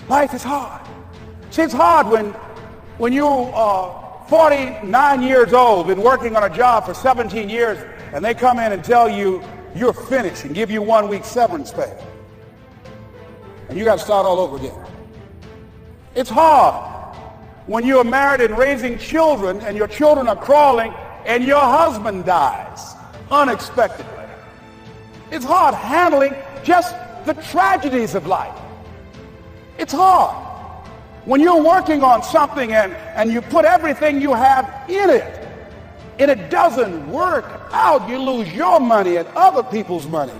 Life is hard. See, it's hard when you are 49 years old, been working on a job for 17 years, and they come in and tell you you're finished and give you 1 week severance pay. And you got to start all over again. It's hard when you are married and raising children and your children are crawling and your husband dies unexpectedly. It's hard handling just the tragedies of life. It's hard when you're working on something and you put everything you have in it and it doesn't work out. You lose your money and other people's money.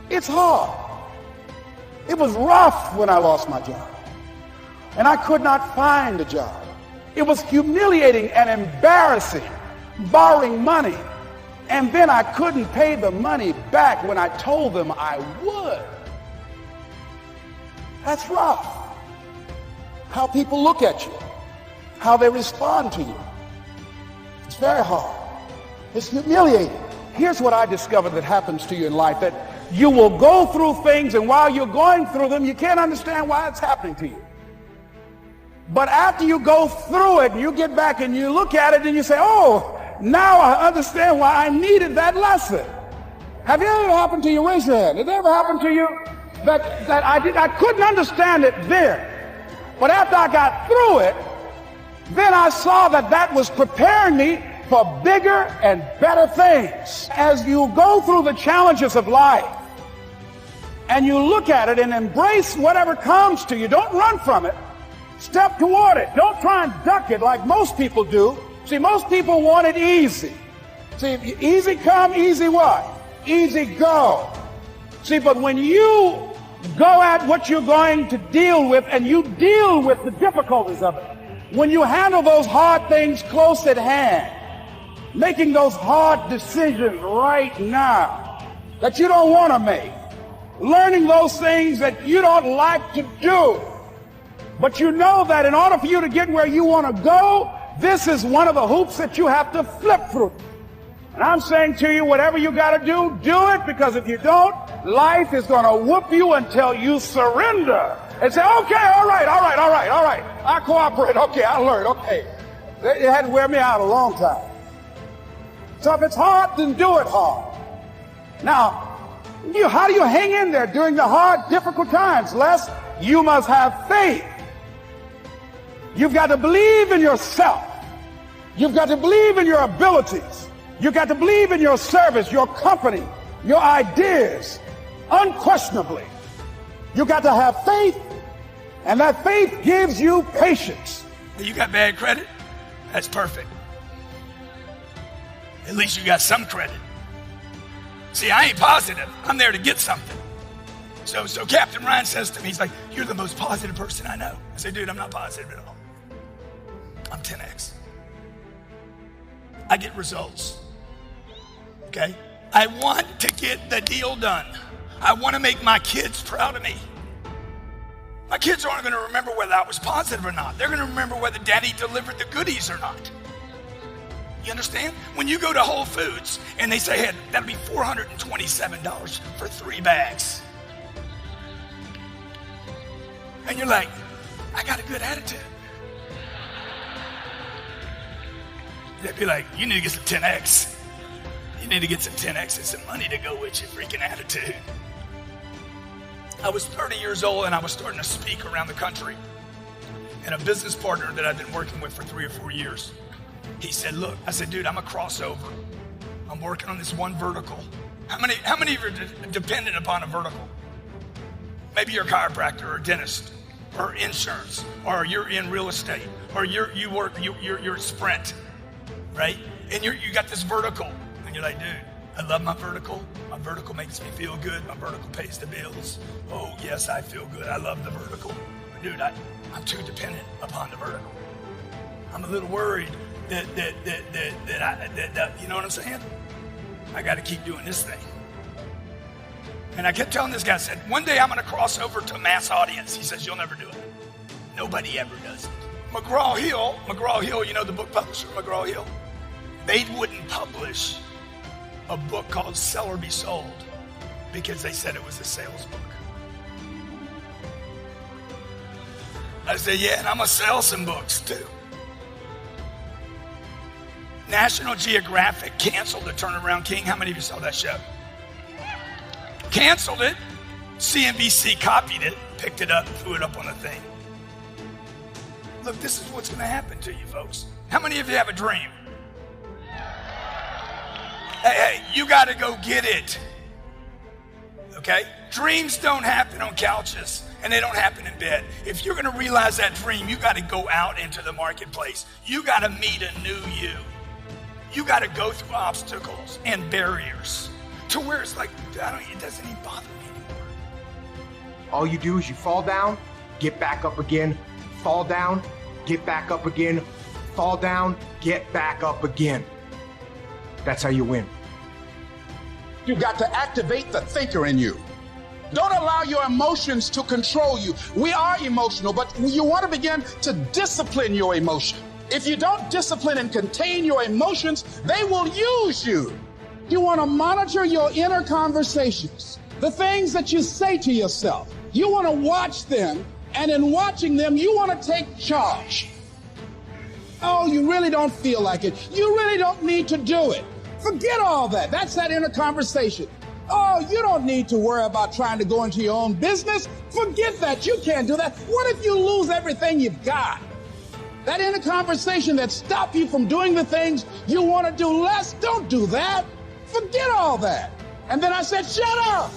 It's hard. It was rough when I lost my job and I could not find a job. It was humiliating and embarrassing, borrowing money, and then I couldn't pay the money back when I told them I would. That's rough. How people look at you, how they respond to you. It's very hard. It's humiliating. Here's what I discovered that happens to you in life, that you will go through things, and while you're going through them, you can't understand why it's happening to you. But after you go through it, you get back and you look at it and you say, oh, now I understand why I needed that lesson. Have you ever happened to you? Raise your hand. Has it ever happened to you that I couldn't understand it then? But after I got through it, then I saw that was preparing me for bigger and better things. As you go through the challenges of life and you look at it and embrace whatever comes to you, don't run from it. Step toward it. Don't try and duck it like most people do. See, most people want it easy. See, easy come, easy what? Easy go. See, but when you go at what you're going to deal with and you deal with the difficulties of it, when you handle those hard things close at hand, making those hard decisions right now that you don't want to make, learning those things that you don't like to do, but you know that in order for you to get where you want to go, this is one of the hoops that you have to flip through. And I'm saying to you, whatever you got to do it, because if you don't, life is going to whoop you until you surrender and say, okay, all right. I cooperate. Okay, I learned. Okay. It had to wear me out a long time. So if it's hard, then do it hard. Now, how do you hang in there during the hard, difficult times? Les, you must have faith. You've got to believe in yourself. You've got to believe in your abilities. You've got to believe in your service, your company, your ideas, unquestionably. You've got to have faith, and that faith gives you patience. You got bad credit? That's perfect. At least you got some credit. See, I ain't positive. I'm there to get something. So Captain Ryan says to me, he's like, you're the most positive person I know. I say, dude, I'm not positive at all. I'm 10X. I get results. Okay? I want to get the deal done. I want to make my kids proud of me. My kids aren't going to remember whether I was positive or not. They're going to remember whether daddy delivered the goodies or not. You understand? When you go to Whole Foods and they say, hey, that'll be $427 for 3 bags. And you're like, I got a good attitude. They'd be like, you need to get some 10X. You need to get some 10X and some money to go with your freaking attitude. I was 30 years old and I was starting to speak around the country. And a business partner that I've been working with for 3 or 4 years, he said, look, I said, dude, I'm a crossover. I'm working on this one vertical. How many of you are dependent upon a vertical? Maybe you're a chiropractor or a dentist or insurance, or you're in real estate, or you're at Sprint, right? And you got this vertical, and you're like, dude, I love my vertical. My vertical makes me feel good. My vertical pays the bills. Oh yes, I feel good. I love the vertical. But dude, I'm too dependent upon the vertical. I'm a little worried that you know what I'm saying? I got to keep doing this thing. And I kept telling this guy, I said, one day I'm going to cross over to a mass audience. He says, you'll never do it. Nobody ever does it. McGraw-Hill, you know the book publisher, McGraw-Hill? They wouldn't publish a book called Sell or Be Sold because they said it was a sales book. I said, yeah, and I'm going to sell some books too. National Geographic canceled the Turnaround King. How many of you saw that show? Canceled it. CNBC copied it, picked it up, threw it up on the thing. Look, this is what's going to happen to you, folks. How many of you have a dream? Hey, you got to go get it. Okay? Dreams don't happen on couches, and they don't happen in bed. If you're going to realize that dream, you got to go out into the marketplace. You got to meet a new you. You got to go through obstacles and barriers to where it's like, it doesn't even bother me anymore. All you do is you fall down, get back up again, fall down, get back up again, fall down, get back up again. That's how you win. You've got to activate the thinker in you. Don't allow your emotions to control you. We are emotional, but you want to begin to discipline your emotion. If you don't discipline and contain your emotions, they will use you. You want to monitor your inner conversations, the things that you say to yourself. You want to watch them, and in watching them, you want to take charge. Oh, you really don't feel like it. You really don't need to do it. Forget all that. That's that inner conversation. Oh, you don't need to worry about trying to go into your own business. Forget that. You can't do that. What if you lose everything you've got? That inner conversation that stops you from doing the things you want to do less, don't do that. Forget all that. And then I said, shut up.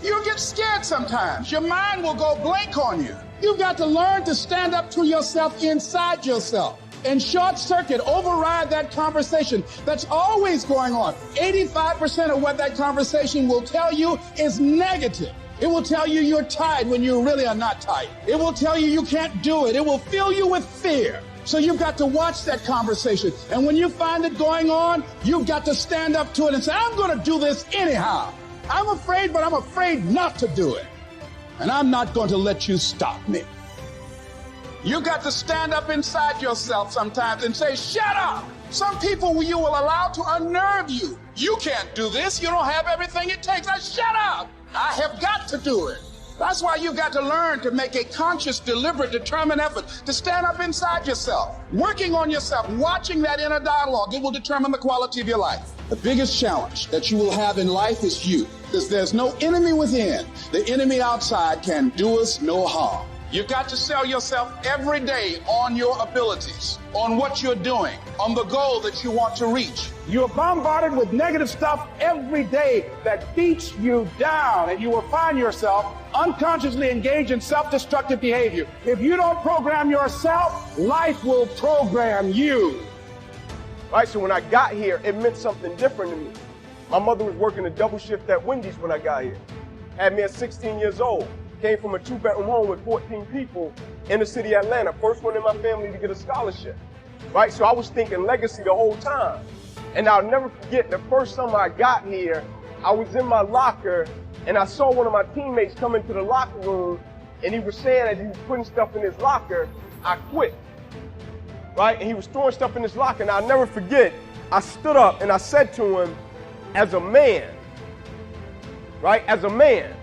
You'll get scared sometimes. Your mind will go blank on you. You've got to learn to stand up to yourself inside yourself and short circuit, override that conversation that's always going on. 85% of what that conversation will tell you is negative. It will tell you you're tired when you really are not tired. It will tell you you can't do it. It will fill you with fear. So you've got to watch that conversation. And when you find it going on, you've got to stand up to it and say, I'm going to do this anyhow. I'm afraid, but I'm afraid not to do it. And I'm not going to let you stop me. You got to stand up inside yourself sometimes and say, shut up. Some people you will allow to unnerve you. You can't do this. You don't have everything it takes. Shut up. I have got to do it. That's why you've got to learn to make a conscious, deliberate, determined effort to stand up inside yourself, working on yourself, watching that inner dialogue. It will determine the quality of your life. The biggest challenge that you will have in life is you, because there's no enemy within. The enemy outside can do us no harm. You've got to sell yourself every day on your abilities, on what you're doing, on the goal that you want to reach. You're bombarded with negative stuff every day that beats you down, and you will find yourself unconsciously engaged in self-destructive behavior. If you don't program yourself, life will program you. Right, so when I got here, it meant something different to me. My mother was working a double shift at Wendy's when I got here. Had me at 16 years old. Came from a 2-bedroom home with 14 people in the city of Atlanta. First one in my family to get a scholarship, right? So I was thinking legacy the whole time. And I'll never forget the first summer I got here, I was in my locker and I saw one of my teammates come into the locker room and he was saying as he was putting stuff in his locker, I quit, right? And he was throwing stuff in his locker, and I'll never forget, I stood up and I said to him, as a man, right? As a man,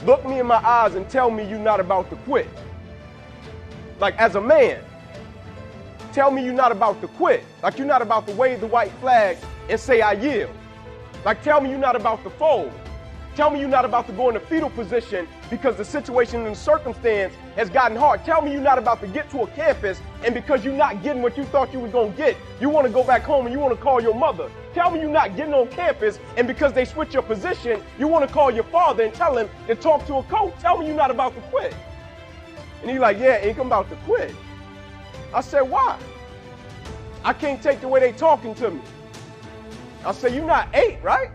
look me in my eyes and tell me you're not about to quit. Like, as a man, tell me you're not about to quit. Like, you're not about to wave the white flag and say, I yield. Like, tell me you're not about to fold. Tell me you're not about to go in a fetal position because the situation and the circumstance has gotten hard. Tell me you're not about to get to a campus, and because you're not getting what you thought you was going to get, you want to go back home and you want to call your mother. Tell me you're not getting on campus, and because they switch your position, you want to call your father and tell him to talk to a coach. Tell me you're not about to quit. And he's like, yeah, I'm about to quit. I said, why? I can't take the way they talking to me. I said, you're not 8, right?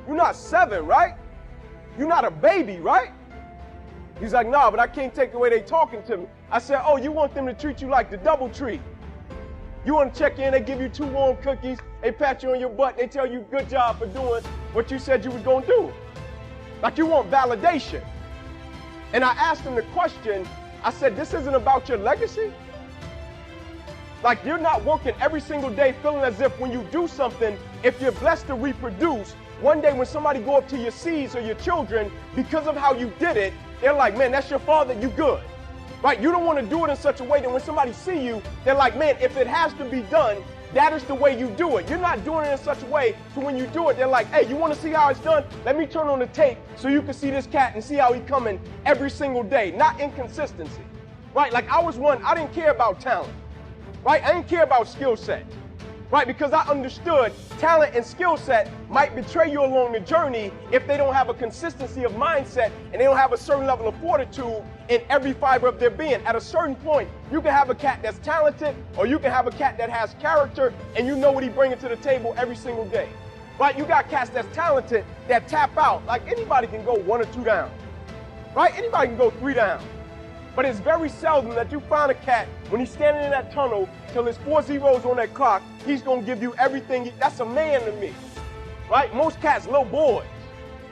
You're not 7, right? You're not a baby, right? He's like, nah, but I can't take the way they talking to me. I said, oh, you want them to treat you like the double treat. You want to check in, they give you 2 warm cookies, they pat you on your butt, they tell you good job for doing what you said you was going to do. Like, you want validation. And I asked him the question, I said, this isn't about your legacy? Like, you're not working every single day feeling as if when you do something, if you're blessed to reproduce, one day when somebody go up to your seeds or your children, because of how you did it, they're like, man, that's your father, you good. Right? You don't want to do it in such a way that when somebody see you, they're like, man, if it has to be done, that is the way you do it. You're not doing it in such a way so when you do it, they're like, hey, you want to see how it's done? Let me turn on the tape so you can see this cat and see how he's coming every single day. Not inconsistency. Right? Like I was one, I didn't care about talent. Right? I didn't care about skill set. Right? Because I understood talent and skill set might betray you along the journey if they don't have a consistency of mindset and they don't have a certain level of fortitude in every fiber of their being. At a certain point, you can have a cat that's talented or you can have a cat that has character and you know what he brings to the table every single day. Right? You got cats that's talented that tap out. Like anybody can go 1 or 2 down. Right? Anybody can go 3 down. But it's very seldom that you find a cat when he's standing in that tunnel till there's 4 zeros on that clock, he's going to give you everything. That's a man to me. Right? Most cats, little boys.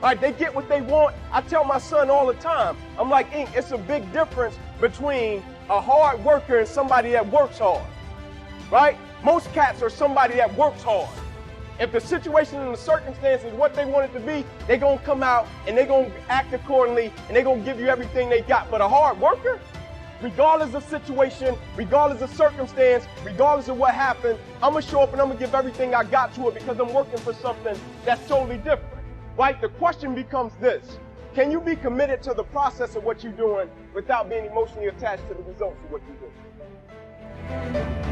Right? They get what they want. I tell my son all the time, I'm like, Ink, it's a big difference between a hard worker and somebody that works hard. Right? Most cats are somebody that works hard. If the situation and the circumstances what they want it to be, they're going to come out and they're going to act accordingly and they're going to give you everything they got. But a hard worker, regardless of situation, regardless of circumstance, regardless of what happened, I'm going to show up and I'm going to give everything I got to it because I'm working for something that's totally different. Right? The question becomes this. Can you be committed to the process of what you're doing without being emotionally attached to the results of what you're doing?